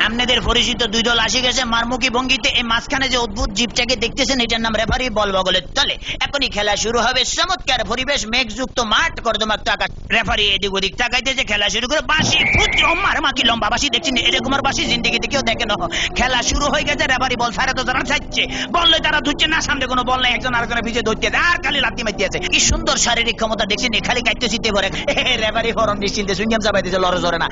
আপনাদের পরিচিত দুই দল আসে গেছে মারমুখী ভঙ্গিতে। এই মাঝখানে যে অদ্ভুত জীবটাকে দেখতেছেন এটার নাম রেফারি বল বগলের তলে। এখনই খেলা শুরু হবে। চমৎকার পরিবেশ, মেঘযুক্ত মাঠ, কর্দমাক্ত আকাশ। রেফারি এদিক ওদিক তাকাইতেছে, খেলা শুরু করে। বাঁশি ফুট মার মাকি লম্বা বাঁশি দেখছেন, এরকম আর বাঁশি জিন্দিগিতে কেউ দেখে না। খেলা শুরু হয়ে গেছে। রেফারি বল ছাড়া তো তারা চাইছে, বললে তারা ধুচ্ছে না, সামনে কোনো বল নাই, একজন আরেকজনের পিছিয়ে ধরতে আর খালি লাত্তি মারতে আছে। কি সুন্দর শারীরিক ক্ষমতা দেখছেন, খালি কাটতে চিতে করে। রেফারি ফরম নিশ্চিন্তে সুইংগাম চাপাইতেছে, লড়ে জোরে না।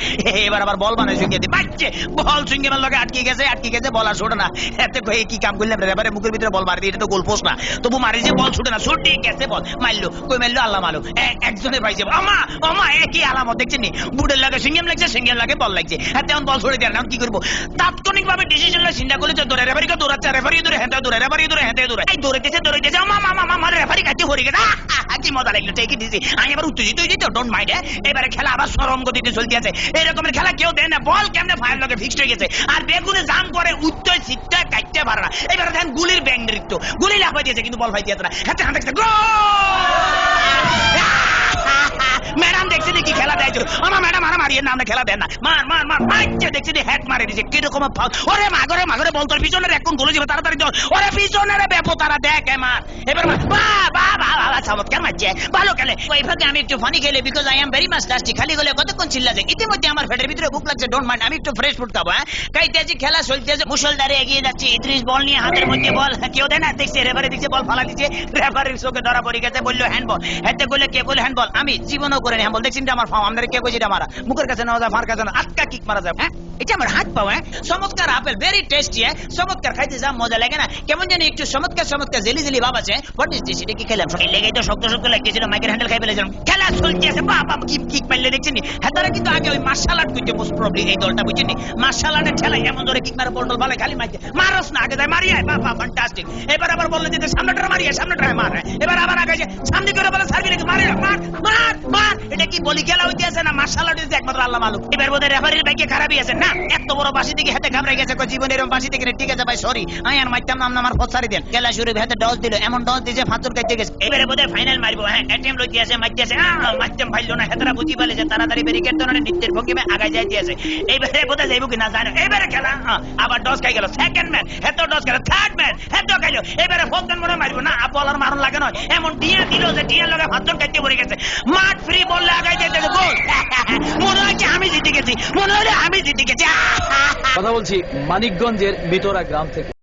এবার আবার বল বানায় সুইংগাতে বাচ্চে, বল সুইংগামের লগে আটকে গেছে, বল আর ছোটে না। এতে কি কাম করলাম, রেফারি মুখের ভিতরে বল মারি, এটা তো গোল পোস্ট না, তবু মারি যে বল ছুটে না, ছুটি গেছে বল মারলো, কই মারলো আল্লাহ মালুম। একজনে পাইছে আমা আমা, একই আলামত দেখছেন নি, বুটের লাগে সিঙ্গেম লাগছে, সিঙ্গেম লাগে বল লাগছে। হ্যাঁ তেমন বল ছুড়ে দেয় না, কি করবো? তাৎক্ষণিক ভাবে ডিসিশন চিন্তা করলে দৌড়ে, রেফারিকে দৌড়াচ্ছে, রেফারি দৌড়ে হেঁটে দৌড়ে, রেফারি দৌড়ে হেঁটে দৌড়ে, এই দৌড়াইতেছে আমা মামা মামা, রেফারি কাছে হয়ে গেছে। কি মজা লাগলো, ঠিকই দিছি। আমি এবার উত্তেজিত হয়ে যেতে, ডোন্ট মাইন্ড। এবারে খেলা আবার সরম গতিতে চলতে আছে। এরকমের খেলা কেউ দেয় না, বল কেমনে ফায়ার লগে ফিক্সড হয়ে গেছে, আর বেগুনে জাম করে উত্তর সিটটা কাটতে পারে না। এবারে দেখেন গুলির ব্যাং নৃত্য, গুলি লাফাই দিয়েছে কিন্তু বল ফাইতে না। হাতে হাতে ম্যাডাম দেখছি কি খেলা দেয়, আমার ম্যাডাম আর মারিয়ে না, আমরা খেলা দেন না, মার মার মার মারছে, দেখছি হ্যাট মারে দিয়েছে, কিরকম ফাউল। ওরে মাগরে মাগরে বল তোর পিছনে এখন গোলে যাবে, তাড়াতাড়ি দৌড়, ওরে পিছনে রে বেপো, তারা দেখ মার, এবার মার, বাহ বাহ বাহ বাহ, চমৎকার মারছে, ভালো খেলে। ওই ফাঁকে আমি একটু ফানি খেলে, because I am very much tasty. খালি গলে কতক্ষণ চিল্লা যায়, ইতিমধ্যে আমার পেটের ভিতরে ভুক লাগছে, ডোন্ট মাইন্ড, আমি একটু ফ্রেশ ফুড খাবো। হ্যাঁ কাইতে আছি, খেলা চলতে আছে, মুসলধারে এগিয়ে যাচ্ছে। ইদ্রিস বল নিয়ে হাতের মধ্যে বল, কেউ দেয় না, দেখছে রেফারি দিচ্ছে, বল ফালা দিচ্ছে, রেফারির চোখে ধরা পড়ে গেছে, বললো হ্যান্ডবল। হেতে বলে কে বলে হ্যান্ডবল, আমি জীবনও করে হ্যান্ডবল দেখছি, আমার ফার্ম আমাদের কে কইছে মারা, মুখের কাছে নেওয়া যায়, মার কাছে না, আটকা কিক মারা যায়। হ্যাঁ এটা আমার হাত পাও। হ্যাঁ চমৎকার আপেল, ভেরি টেস্টি। হ্যাঁ চমৎকার, খাইতে যা মজা লাগে না, কেমন জানি একটু চমৎকার চমৎকার জেলি জেলি ভাব আছে। হোয়াট ইজ দিস, এটা কি খেলাম? এই লেগে তো শক্ত শক্ত লাগতেছিল, মাইকের হ্যান্ডেল খাই ফেলেছিলাম। খেলা চলতে আছে, বাবা কি কিক মারলে দেখছেন। হ্যাঁ তারা কিন্তু আগে ওই মার্শাল আর্ট করছে, মোস্ট প্রবলি এই দলটা, বুঝছেন। মার্শাল আর্টের খেলা এমন ধরে কিক মারে, বল ভালো খালি মারতে, মারস না, আগে যায় মারিয়ে, বাবা ফ্যান্টাস্টিক। এবার আবার বললে যে সামনেটা মারিয়ে, সামনেটা মার, এবার আবার আগে যে সামনে করে বলে সার্ভি রেখে মারে, মার মার মার। এটা কি বলি খেলা হইতে আছে না মার্শাল আর্ট হইতে, একমাত্র আল্লাহ মালুম। এবার বোধহয় রেফারির ভাগ্যে খারাপই আছে না, এত বড় বাঁশি থেকে হাতে ঘাবড়ে গেছে, জীবনে এরকম বাঁশি থেকে। ঠিক আছে ভাই, সরি, আমি আর মারতাম না, আমার পথ ছাড়ি দেন। খেলা শুরু হাতে ডস দিল, এমন ডস দিয়েছে ফাঁচুর কাটতে গেছে। এবারে বোধহয় ফাইনাল মারবো। হ্যাঁ এটিএম লইতে আছে, মারতে আছে, মারতাম ফাইলো না, হেতারা বুঝি পালে যে তাড়াতাড়ি ব্যারিকেড ধরনের নৃত্যের ভঙ্গিমে আগায় যাইতে আছে। এইবারে বোধহয় যাইব কিনা জানো। এবারে খেলা আবার ডস খাই গেল, সেকেন্ড ম্যান হেতো ডস গেল, থার্ড ম্যান হেতো খাইলো। এবারে ফোর্থ ম্যান মনে মারবো না, বলার মারণ লাগে নয়, এমন ডিয়া দিল যে ডিয়ার লগে ফাঁচুর কাটতে পড়ে গেছে। মাঠ ফ্রি বললে আগায় যাইতে গোল। মনে হয় কি আমি জিতে গেছি, মনে হয় আমি জিতে গেছি। কথা বলছি মানিকগঞ্জের মিটোরা গ্রাম থেকে।